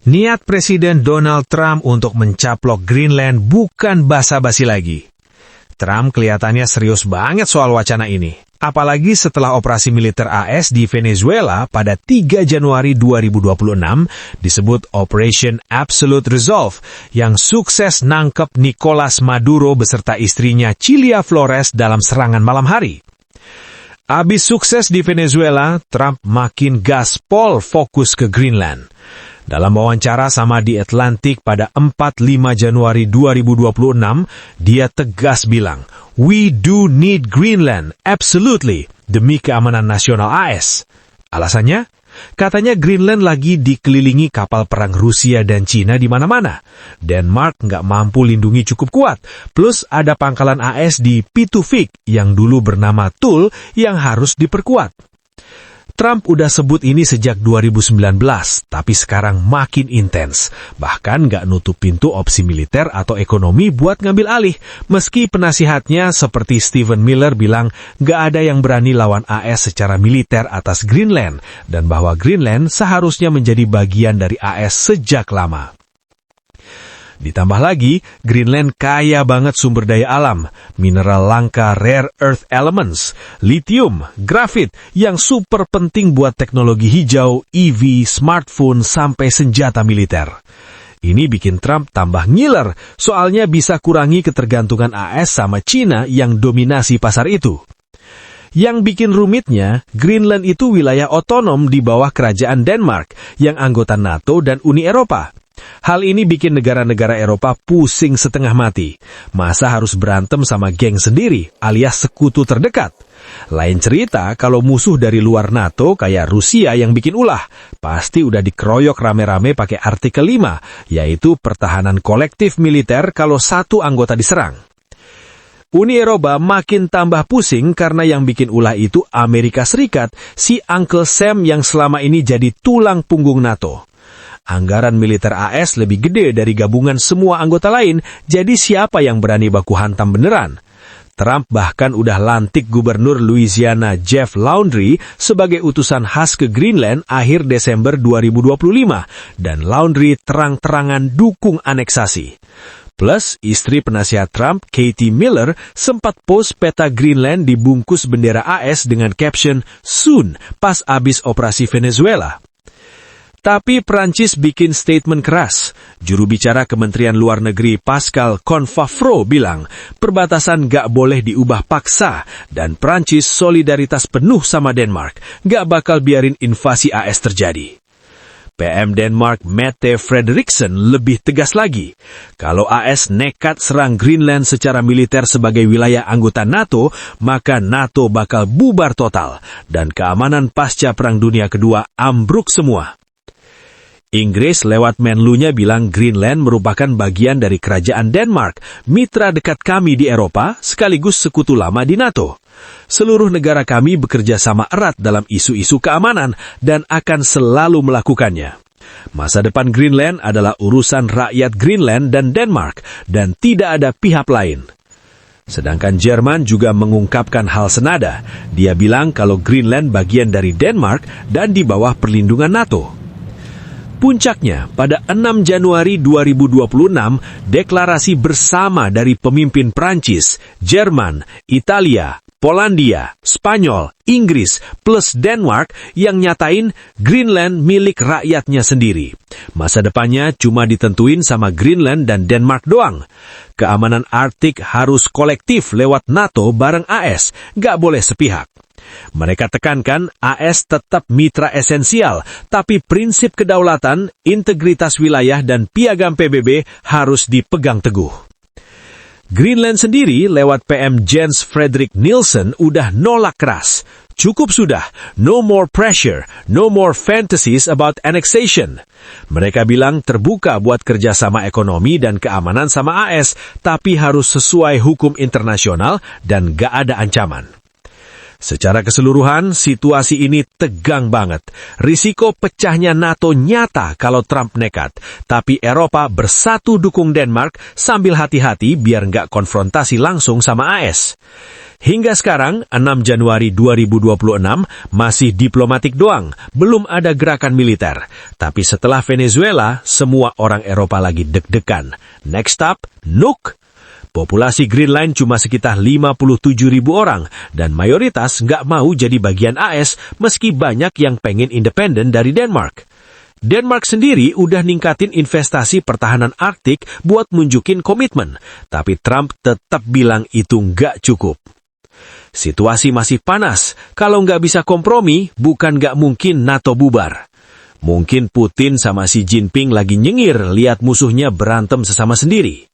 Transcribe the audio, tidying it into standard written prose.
Niat Presiden Donald Trump untuk mencaplok Greenland bukan basa-basi lagi. Trump kelihatannya serius banget soal wacana ini. Apalagi setelah operasi militer AS di Venezuela pada 3 Januari 2026 disebut Operation Absolute Resolve yang sukses nangkep Nicolas Maduro beserta istrinya Cilia Flores dalam serangan malam hari. Abis sukses di Venezuela, Trump makin gaspol fokus ke Greenland. Dalam wawancara sama di Atlantic pada 4-5 Januari 2026, dia tegas bilang, "We do need Greenland, absolutely," demi keamanan nasional AS. Alasannya? Katanya Greenland lagi dikelilingi kapal perang Rusia dan Cina di mana-mana. Denmark nggak mampu lindungi cukup kuat. Plus ada pangkalan AS di Pitufik yang dulu bernama Thule yang harus diperkuat. Trump udah sebut ini sejak 2019, tapi sekarang makin intens. Bahkan nggak nutup pintu opsi militer atau ekonomi buat ngambil alih. Meski penasihatnya seperti Stephen Miller bilang nggak ada yang berani lawan AS secara militer atas Greenland, dan bahwa Greenland seharusnya menjadi bagian dari AS sejak lama. Ditambah lagi, Greenland kaya banget sumber daya alam, mineral langka rare earth elements, lithium, grafit yang super penting buat teknologi hijau, EV, smartphone, sampai senjata militer. Ini bikin Trump tambah ngiler, soalnya bisa kurangi ketergantungan AS sama Cina yang dominasi pasar itu. Yang bikin rumitnya, Greenland itu wilayah otonom di bawah kerajaan Denmark, yang anggota NATO dan Uni Eropa. Hal ini bikin negara-negara Eropa pusing setengah mati. Masa harus berantem sama geng sendiri, alias sekutu terdekat? Lain cerita kalau musuh dari luar NATO kayak Rusia yang bikin ulah, pasti udah dikeroyok rame-rame pakai artikel 5, yaitu pertahanan kolektif militer kalau satu anggota diserang. Uni Eropa makin tambah pusing karena yang bikin ulah itu Amerika Serikat, si Uncle Sam yang selama ini jadi tulang punggung NATO. Anggaran militer AS lebih gede dari gabungan semua anggota lain, jadi siapa yang berani baku hantam beneran? Trump bahkan udah lantik Gubernur Louisiana Jeff Laundrie sebagai utusan khas ke Greenland akhir Desember 2025, dan Laundrie terang-terangan dukung aneksasi. Plus, istri penasihat Trump, Katie Miller, sempat post peta Greenland dibungkus bendera AS dengan caption, "Soon," pas abis operasi Venezuela. Tapi Prancis bikin statement keras. Juru bicara Kementerian Luar Negeri Pascal Confavro bilang, perbatasan gak boleh diubah paksa, dan Prancis solidaritas penuh sama Denmark, gak bakal biarin invasi AS terjadi. PM Denmark Mette Frederiksen lebih tegas lagi. Kalau AS nekat serang Greenland secara militer sebagai wilayah anggota NATO, maka NATO bakal bubar total, dan keamanan pasca Perang Dunia Kedua ambruk semua. Inggris lewat Menlu-nya bilang Greenland merupakan bagian dari kerajaan Denmark, mitra dekat kami di Eropa, sekaligus sekutu lama di NATO. Seluruh negara kami bekerja sama erat dalam isu-isu keamanan dan akan selalu melakukannya. Masa depan Greenland adalah urusan rakyat Greenland dan Denmark, dan tidak ada pihak lain. Sedangkan Jerman juga mengungkapkan hal senada. Dia bilang kalau Greenland bagian dari Denmark dan di bawah perlindungan NATO. Puncaknya, pada 6 Januari 2026, deklarasi bersama dari pemimpin Prancis, Jerman, Italia, Polandia, Spanyol, Inggris, plus Denmark yang nyatain Greenland milik rakyatnya sendiri. Masa depannya cuma ditentuin sama Greenland dan Denmark doang. Keamanan Arktik harus kolektif lewat NATO bareng AS, gak boleh sepihak. Mereka tekankan AS tetap mitra esensial, tapi prinsip kedaulatan, integritas wilayah, dan piagam PBB harus dipegang teguh. Greenland sendiri lewat PM Jens Frederik Nielsen udah nolak keras. Cukup sudah, no more pressure, no more fantasies about annexation. Mereka bilang terbuka buat kerjasama ekonomi dan keamanan sama AS, tapi harus sesuai hukum internasional dan gak ada ancaman. Secara keseluruhan, situasi ini tegang banget. Risiko pecahnya NATO nyata kalau Trump nekat. Tapi Eropa bersatu dukung Denmark sambil hati-hati biar nggak konfrontasi langsung sama AS. Hingga sekarang, 6 Januari 2026, masih diplomatik doang, belum ada gerakan militer. Tapi setelah Venezuela, semua orang Eropa lagi deg-degan. Next up, Nuuk. Populasi Greenland cuma sekitar 57.000 orang, dan mayoritas nggak mau jadi bagian AS meski banyak yang pengen independen dari Denmark. Denmark sendiri udah ningkatin investasi pertahanan Arktik buat nunjukin komitmen, tapi Trump tetap bilang itu nggak cukup. Situasi masih panas, kalau nggak bisa kompromi, bukan nggak mungkin NATO bubar. Mungkin Putin sama Xi Jinping lagi nyengir lihat musuhnya berantem sesama sendiri.